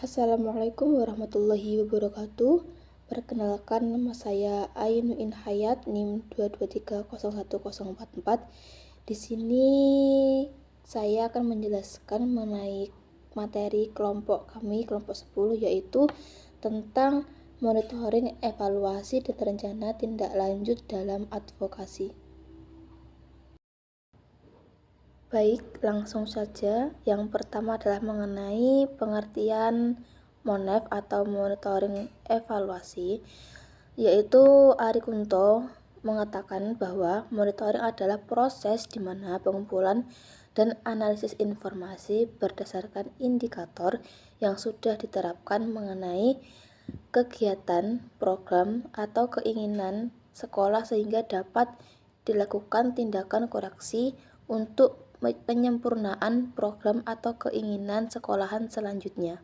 Assalamualaikum warahmatullahi wabarakatuh. Perkenalkan, nama saya Ainu Inhayat, NIM 223010444. Di sini saya akan menjelaskan mengenai materi kelompok kami, kelompok 10, yaitu tentang monitoring, evaluasi, dan rencana tindak lanjut dalam advokasi. Baik, langsung saja. Yang pertama adalah mengenai pengertian MONEV atau monitoring evaluasi, yaitu Ari Kunto mengatakan bahwa monitoring adalah proses di mana pengumpulan dan analisis informasi berdasarkan indikator yang sudah diterapkan mengenai kegiatan, program, atau keinginan sekolah sehingga dapat dilakukan tindakan koreksi untuk penyempurnaan program atau keinginan sekolahan selanjutnya.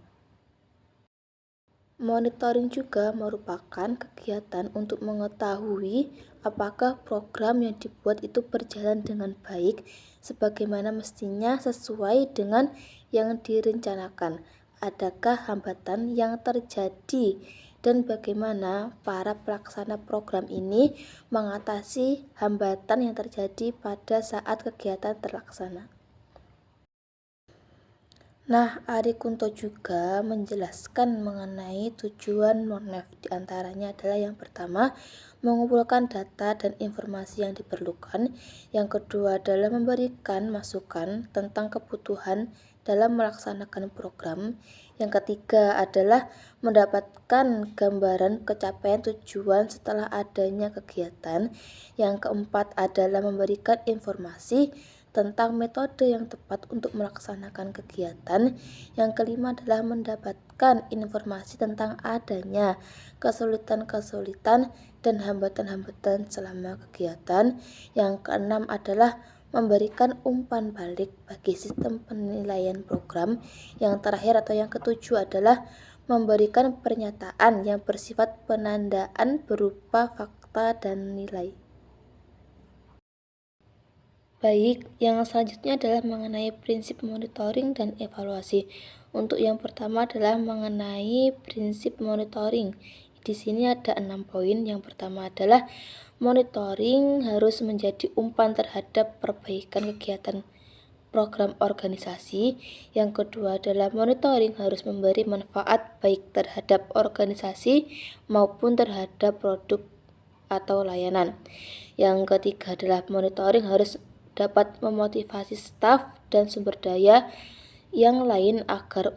Monitoring juga merupakan kegiatan untuk mengetahui apakah program yang dibuat itu berjalan dengan baik sebagaimana mestinya sesuai dengan yang direncanakan. Adakah hambatan yang terjadi dan bagaimana para pelaksana program ini mengatasi hambatan yang terjadi pada saat kegiatan terlaksana. Nah, Ari Kunto juga menjelaskan mengenai tujuan MONEV. Di antaranya adalah yang pertama, mengumpulkan data dan informasi yang diperlukan. Yang kedua adalah memberikan masukan tentang kebutuhan dalam melaksanakan program. Yang ketiga adalah mendapatkan gambaran capaian tujuan setelah adanya kegiatan. Yang keempat adalah memberikan informasi tentang metode yang tepat untuk melaksanakan kegiatan. Yang kelima adalah mendapatkan informasi tentang adanya kesulitan-kesulitan dan hambatan-hambatan selama kegiatan. Yang keenam adalah memberikan umpan balik bagi sistem penilaian program. Yang terakhir atau yang ketujuh adalah memberikan pernyataan yang bersifat penandaan berupa fakta dan nilai. Baik, yang selanjutnya adalah mengenai prinsip monitoring dan evaluasi. Untuk yang pertama adalah mengenai prinsip monitoring. Di sini ada 6 poin. Yang pertama adalah monitoring harus menjadi umpan terhadap perbaikan kegiatan program organisasi. Yang kedua adalah monitoring harus memberi manfaat baik terhadap organisasi maupun terhadap produk atau layanan. Yang ketiga adalah monitoring harus dapat memotivasi staf dan sumber daya yang lain agar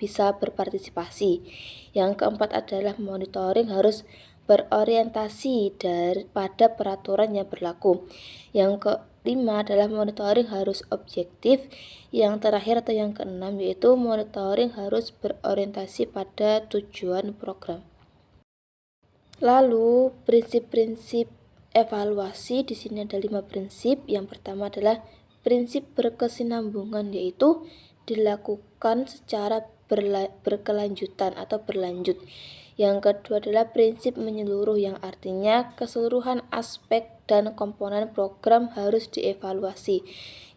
bisa berpartisipasi. Yang keempat adalah monitoring harus berorientasi pada peraturan yang berlaku. Yang kelima adalah monitoring harus objektif. Yang terakhir atau yang keenam yaitu monitoring harus berorientasi pada tujuan program. Lalu prinsip-prinsip evaluasi di sini ada 5 prinsip. Yang pertama adalah prinsip berkesinambungan, yaitu dilakukan secara berkelanjutan atau berlanjut. Yang kedua adalah prinsip menyeluruh, yang artinya keseluruhan aspek dan komponen program harus dievaluasi.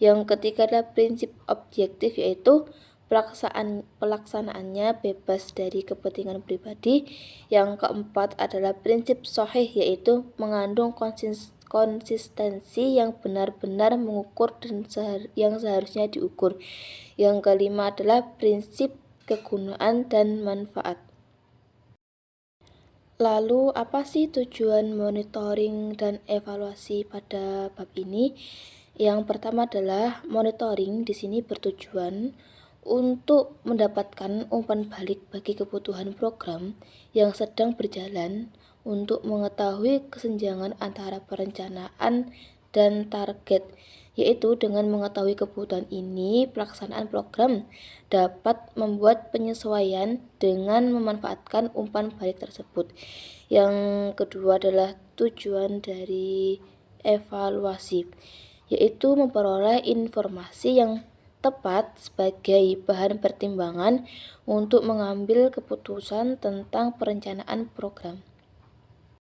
Yang ketiga adalah prinsip objektif, yaitu pelaksanaannya bebas dari kepentingan pribadi. Yang keempat adalah prinsip sahih, yaitu mengandung konsistensi yang benar-benar mengukur dan yang seharusnya diukur. Yang kelima adalah prinsip kegunaan dan manfaat. Lalu apa sih tujuan monitoring dan evaluasi pada bab ini? Yang pertama adalah monitoring di sini bertujuan untuk mendapatkan umpan balik bagi kebutuhan program yang sedang berjalan untuk mengetahui kesenjangan antara perencanaan dan target, yaitu dengan mengetahui kebutuhan ini, pelaksanaan program dapat membuat penyesuaian dengan memanfaatkan umpan balik tersebut. Yang kedua adalah tujuan dari evaluasi, yaitu memperoleh informasi yang tepat sebagai bahan pertimbangan untuk mengambil keputusan tentang perencanaan program.